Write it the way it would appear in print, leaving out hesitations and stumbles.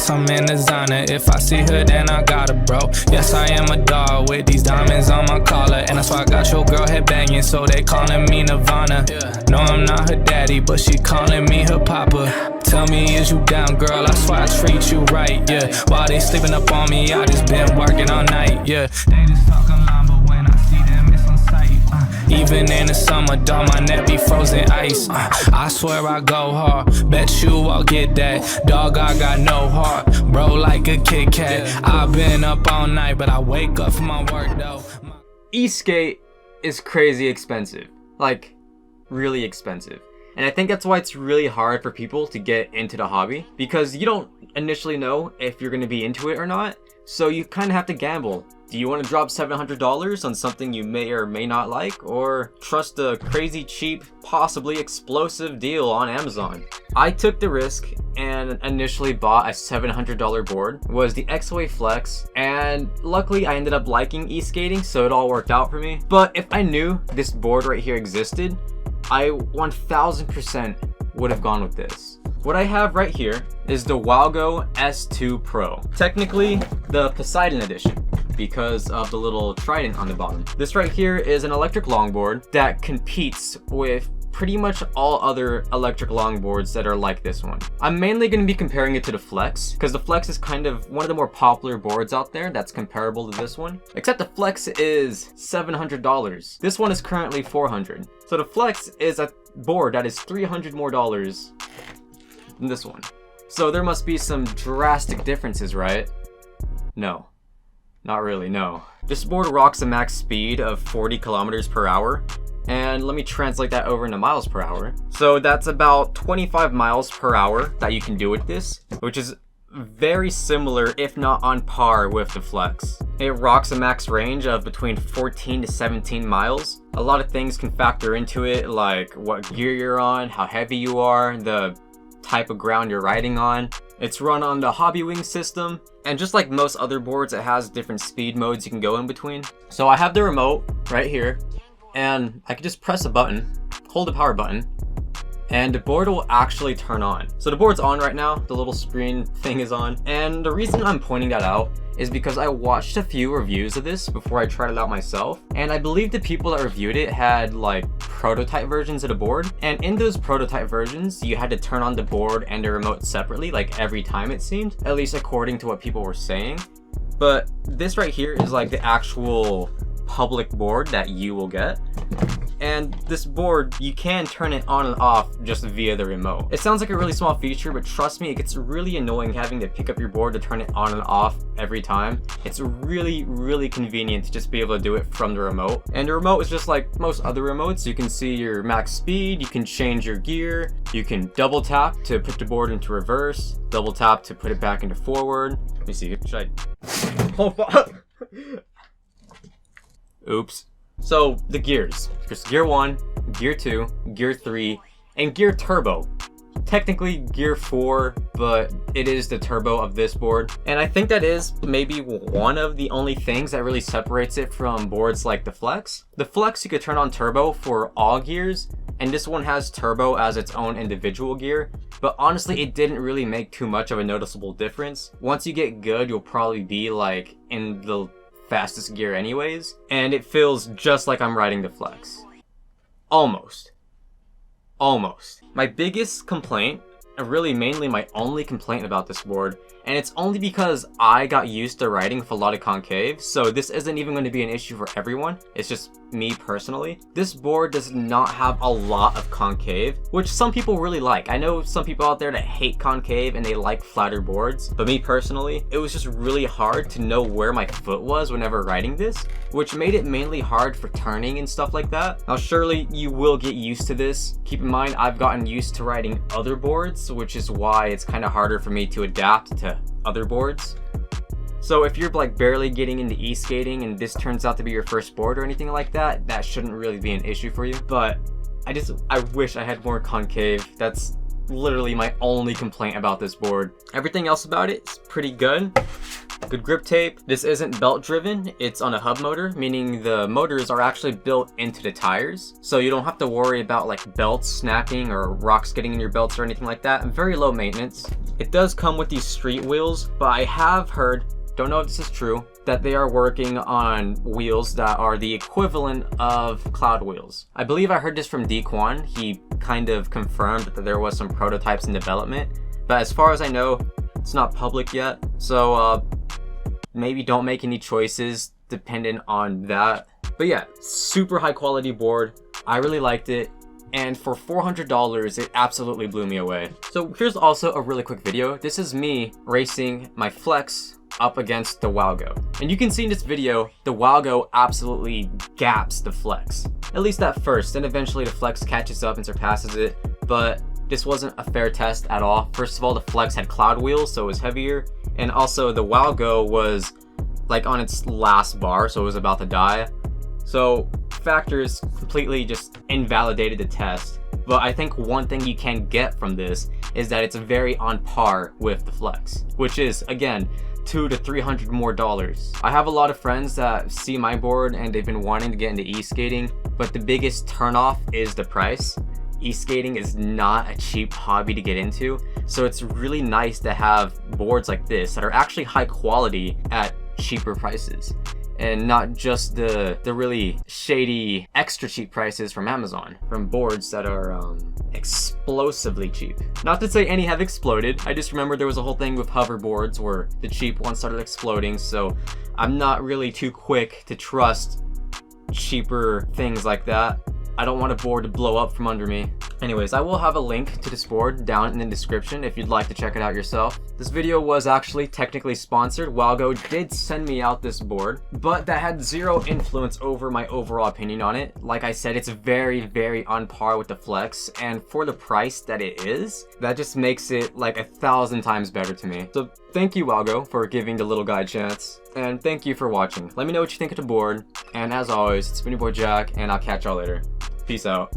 yes, I'm in designer. If I see her, then I got her, bro. Yes, I am a dog with these diamonds on my collar. And that's why I got your girl head banging, so they calling me Nirvana. No, I'm not her daddy, but she calling me her papa. Tell me, is you down, girl? I swear I treat you right, yeah. While they sleeping up on me, I just been working all night, yeah. They just talk online, but when I see them, it's on sight. Even in the summer, dog, my neck be frozen ice. I swear I go hard, bet you I'll get that. Dog, I got no heart, bro, like a Kit Kat. I've been up all night, but I wake up for my work, though. E-skate is crazy expensive, like really expensive. And I think that's why it's really hard for people to get into the hobby, because you don't initially know if you're going to be into it or not. So you kind of have to gamble. Do you want to drop $700 on something you may or may not like, or trust a crazy cheap, possibly explosive deal on Amazon? I took the risk and initially bought a $700 board. It was the XOA Flex, and luckily I ended up liking e-skating, so it all worked out for me. But if I knew this board right here existed, I 1000% would have gone with this. What I have right here is the Wowgo S2 Pro. Technically, the Poseidon edition, because of the little trident on the bottom. This right here is an electric longboard that competes with pretty much all other electric longboards that are like this one. I'm mainly going to be comparing it to the Flex, because the Flex is kind of one of the more popular boards out there that's comparable to this one. Except the Flex is $700. This one is currently $400. So the Flex is a board that is $300 more than this one. So there must be some drastic differences, right? No. Not really, no. This board rocks a max speed of 40 kilometers per hour. And let me translate that over into miles per hour. So that's about 25 miles per hour that you can do with this, which is very similar, if not on par, with the Flex. It rocks a max range of between 14 to 17 miles. A lot of things can factor into it, like what gear you're on, how heavy you are, the type of ground you're riding on. It's run on the Hobby Wing system, and just like most other boards, it has different speed modes you can go in between. So I have the remote right here, and I can just press a button, hold the power button, and the board will actually turn on. So the board's on right now, the little screen thing is on, and the reason I'm pointing that out is because I watched a few reviews of this before I tried it out myself, and I believe the people that reviewed it had like prototype versions of the board, and in those prototype versions you had to turn on the board and the remote separately, like every time it seemed, at least according to what people were saying. But this right here is like the actual public board that you will get. And this board, you can turn it on and off just via the remote. It sounds like a really small feature, but trust me, it gets really annoying having to pick up your board to turn it on and off every time. It's really, really convenient to just be able to do it from the remote. And the remote is just like most other remotes. You can see your max speed, you can change your gear, you can double tap to put the board into reverse, double tap to put it back into forward. Let me see, should I? Oh, fuck. Oops. So the gears, there's gear 1, gear 2, gear 3, and gear turbo. Technically gear 4, but it is the turbo of this board. And I think that is maybe one of the only things that really separates it from boards like the Flex. The Flex, you could turn on turbo for all gears, and this one has turbo as its own individual gear. But honestly, it didn't really make too much of a noticeable difference. Once you get good, you'll probably be like in the fastest gear anyways, and it feels just like I'm riding the Flex. Almost. My biggest complaint, and really mainly my only complaint about this board, and it's only because I got used to riding with a lot of concave, so this isn't even going to be an issue for everyone, it's just me personally. This board does not have a lot of concave, which some people really like. I know some people out there that hate concave and they like flatter boards, but me personally, it was just really hard to know where my foot was whenever riding this, which made it mainly hard for turning and stuff like that. Now surely you will get used to this. Keep in mind, I've gotten used to riding other boards, which is why it's kind of harder for me to adapt to other boards. So if you're like barely getting into e-skating and this turns out to be your first board or anything like that, that shouldn't really be an issue for you. But I wish I had more concave. That's literally my only complaint about this board. Everything else about it is pretty good. Good grip tape. This isn't belt driven, it's on a hub motor, meaning the motors are actually built into the tires. So you don't have to worry about like belts snapping or rocks getting in your belts or anything like that. Very low maintenance. It does come with these street wheels, but I have heard, don't know if this is true, that they are working on wheels that are the equivalent of cloud wheels. I believe I heard this from Dequan. He kind of confirmed that there was some prototypes in development, but as far as I know, it's not public yet. So maybe don't make any choices dependent on that. But yeah, super high quality board. I really liked it. And for $400, it absolutely blew me away. So here's also a really quick video. This is me racing my Flex up against the Wowgo. And you can see in this video, the Wowgo absolutely gaps the Flex. At least at first, and eventually the Flex catches up and surpasses it. But this wasn't a fair test at all. First of all, the Flex had cloud wheels, so it was heavier. And also the Wowgo was like on its last bar, so it was about to die. So factors completely just invalidated the test. But I think one thing you can get from this is that it's very on par with the Flex, which is, again, $200 to $300 more. I have a lot of friends that see my board and they've been wanting to get into e-skating, but the biggest turnoff is the price. E-skating is not a cheap hobby to get into, so it's really nice to have boards like this that are actually high quality at cheaper prices. And not just the really shady extra cheap prices from Amazon, from boards that are explosively cheap. Not to say any have exploded, I just remember there was a whole thing with hoverboards where the cheap ones started exploding, so I'm not really too quick to trust cheaper things like that. I don't want a board to blow up from under me. Anyways, I will have a link to this board down in the description if you'd like to check it out yourself. This video was actually technically sponsored. Wowgo did send me out this board, but that had zero influence over my overall opinion on it. Like I said, it's very, very on par with the Flex, and for the price that it is, that just makes it like 1,000 times better to me. So thank you, Wowgo, for giving the little guy a chance, and thank you for watching. Let me know what you think of the board, and as always, it's been your boy Jack, and I'll catch y'all later. Peace out.